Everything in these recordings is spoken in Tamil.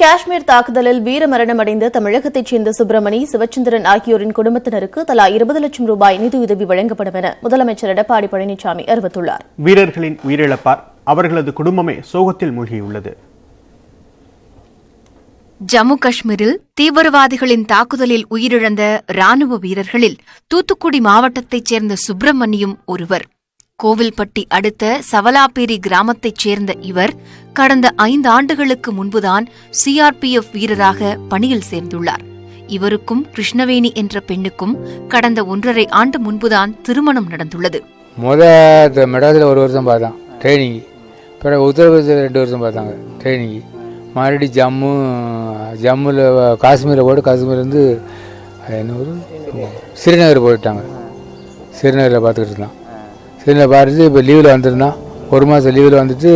காஷ்மீர் தாக்குதலில் வீரமரணம் அடைந்த தமிழகத்தைச் சேர்ந்த சுப்பிரமணி, சிவச்சந்திரன் ஆகியோரின் குடும்பத்தினருக்கு தலா 20 லட்சம் ரூபாய் நிதியுதவி வழங்கப்படும் என முதலமைச்சர் எடப்பாடி பழனிசாமி அறிவித்துள்ளார். வீரர்களின் உயிரிழப்பால் அவர்களது குடும்பமே சோகத்தில் மூழ்கியுள்ளது. ஜம்மு காஷ்மீரில் தீவிரவாதிகளின் தாக்குதலில் உயிரிழந்த ராணுவ வீரர்களில் தூத்துக்குடி மாவட்டத்தைச் சேர்ந்த சுப்பிரமணியும் ஒருவர். கோவில்பட்டி அடுத்த சவலாப்பேரி கிராமத்தைச் சேர்ந்த இவர் கடந்த 5 ஆண்டுகளுக்கு முன்புதான் சிஆர்பிஎஃப் வீரராக பணியில் சேர்ந்துள்ளார். இவருக்கும் கிருஷ்ணவேணி என்ற பெண்ணுக்கும் கடந்த 1.5 ஆண்டு முன்புதான் திருமணம் நடந்துள்ளது. மெட்ராஸில் 1 வருஷம் பார்த்தான் ட்ரைனிங், பிறகு உத்தரப்பிரதேசத்தில் 2 வருஷம் பார்த்தாங்க ட்ரைனிங், மறுபடியும் ஜம்முவில் காஷ்மீரில் போட்டு காஷ்மீர்லேருந்து ஸ்ரீநகர் போயிட்டாங்க. ஸ்ரீநகரில் பார்த்துக்கிட்டு இருந்தான். ஸ்ரீநகர் பார்த்துட்டு இப்போ லீவில் வந்துருந்தான். 1 மாதம் லீவில் வந்துட்டு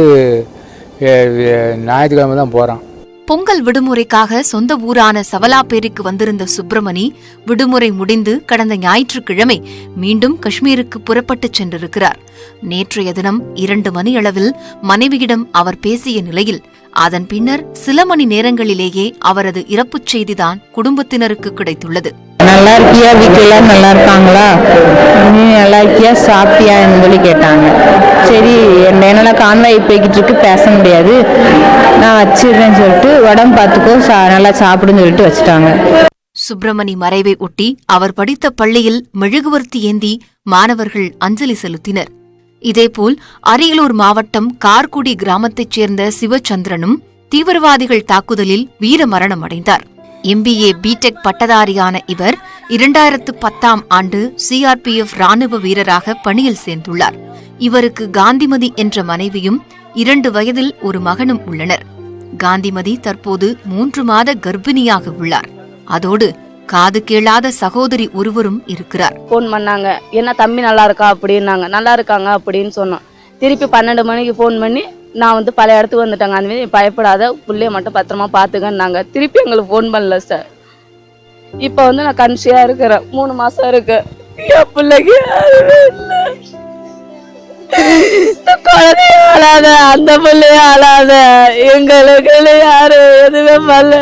ஞாயிற்றுக்கிழமை தான் போகிறான். பொங்கல் விடுமுறைக்காக சொந்த ஊரான சவலாப்பேரிக்கு வந்திருந்த சுப்பிரமணி விடுமுறை முடிந்து கடந்த ஞாயிற்றுக்கிழமை மீண்டும் காஷ்மீருக்கு புறப்பட்டுச் சென்றிருக்கிறார். நேற்றைய தினம் 2 மணியளவில் மனைவியிடம் அவர் பேசிய நிலையில் அதன் பின்னர் சில மணி நேரங்களிலேயே அவரது இறப்புச் செய்திதான் குடும்பத்தினருக்கு கிடைத்துள்ளது. நல்லா இருக்கியா, வீட்டிலாம் நல்லா இருக்காங்களா, நீ நல்லா இருக்கியா, சாப்பிட்டியான்னு சொல்லி கேட்டாங்க. சரி, என்னால் கான்வாய் போய்கிட்டு இருக்கு, பேச முடியாது, நான் வச்சிடுறேன்னு சொல்லிட்டு உடம்பு பார்த்துக்கோ, நல்லா சாப்பிடுன்னு சொல்லிட்டு வச்சுட்டாங்க. சுப்பிரமணி மறைவை ஒட்டி அவர் படித்த பள்ளியில் மெழுகுவர்த்தி ஏந்தி மாணவர்கள் அஞ்சலி செலுத்தினர். இதேபோல் அரியலூர் மாவட்டம் கார்குடி கிராமத்தைச் சேர்ந்த சிவச்சந்திரனும் தீவிரவாதிகள் தாக்குதலில் வீரமரணம் அடைந்தார். MBA பிடெக் பட்டதாரியான இவர் 2010ஆம் ஆண்டு சிஆர்பிஎஃப் ராணுவ வீரராக பணியில் சேர்ந்துள்ளார். இவருக்கு காந்திமதி என்ற மனைவியும் 2 வயதில் ஒரு மகனும் உள்ளனர். காந்திமதி தற்போது 3 மாத கர்ப்பிணியாக உள்ளார். அதோடு காது கேளாத சகோதரி ஒருவரும் இருக்கிறார். போன் பண்ணாங்க, என்ன தம்பி நல்லா இருக்கா அப்படின்னாங்க. நல்லா இருக்காங்க அப்படின்னு சொன்னோம். திருப்பி 12 மணிக்கு போன் பண்ணி நான் பழைய இடத்துக்கு வந்துட்டாங்க, அந்த மாதிரி பயப்படாத, புள்ளைய மட்டும் பத்திரமா பாத்துக்கன்னாங்க. திருப்பி எங்களுக்கு போன் பண்ணல சார். இப்ப நான் கன்சியா இருக்கிறேன், 3 மாசம் இருக்கு. என் பிள்ளைக்கு குழந்தைய ஆளாத, அந்த பிள்ளைய ஆளாத, எங்களுக்கு யாரு எதுவுமே பண்ணல.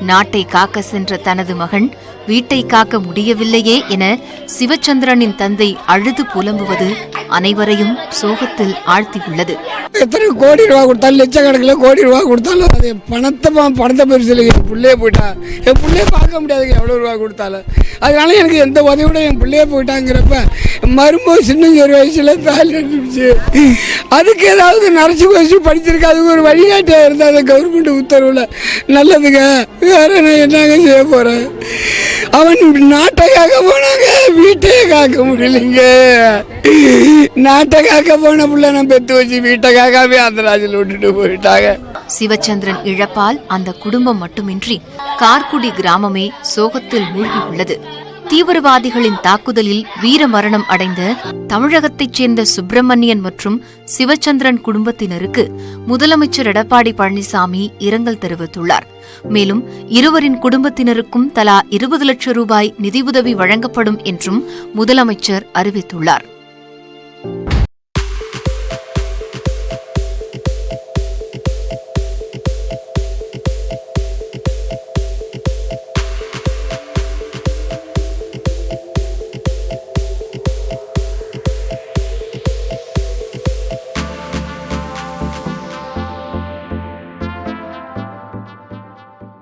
நாட்டை காக்க சென்ற தனது மகன் வீட்டை காக்க முடியவில்லையே என சிவச்சந்திரனின் தந்தை அழுது புலம்புவது அனைவரையும் சோகத்தில் ஆழ்த்தியுள்ளது. எத்தனை கோடி ரூபா கொடுத்தாலும், லட்சக்கணக்கில் கோடி ரூபா கொடுத்தாலும் அது பணத்தை பெருசு. என் பிள்ளைய போயிட்டா, என் பிள்ளைய பார்க்க முடியாதுங்க எவ்வளோ ரூபா கொடுத்தாலும். அதனால எனக்கு எந்த உதவியோட என் பிள்ளைய போயிட்டாங்கிறப்ப மருமக சின்ன 1 வயசுல தாலி எடுத்துச்சு. அதுக்கு ஏதாவது நரைச்சி வச்சு படிச்சிருக்கு, அதுக்கு ஒரு வழிகாட்டியாக இருந்தால் அந்த கவர்மெண்ட் உத்தரவில் நல்லதுங்க. வேற நான் என்னங்க செய்ய போகிறேன்? அவன் நாட்டை காக்க போனாங்க, வீட்டையே காக்க முடியலைங்க. நாட்டை காக்க போன புள்ள நான் பெத்து வச்சு வீட்டை காக்காவே அந்த ராஜில் விட்டுட்டு போயிட்டாங்க. சிவச்சந்திரன் இழப்பால் அந்த குடும்பம் மட்டுமின்றி கார்குடி கிராமமே சோகத்தில் மூழ்கியுள்ளது. தீவிரவாதிகளின் தாக்குதலில் வீரமரணம் அடைந்த தமிழகத்தைச் சேர்ந்த சுப்பிரமணியன் மற்றும் சிவச்சந்திரன் குடும்பத்தினருக்கு முதலமைச்சர் எடப்பாடி பழனிசாமி இரங்கல் தெரிவித்துள்ளார். மேலும் இருவரின் குடும்பத்தினருக்கும் தலா 20 லட்சம் ரூபாய் நிதியுதவி வழங்கப்படும் என்றும் முதலமைச்சர் அறிவித்துள்ளார்.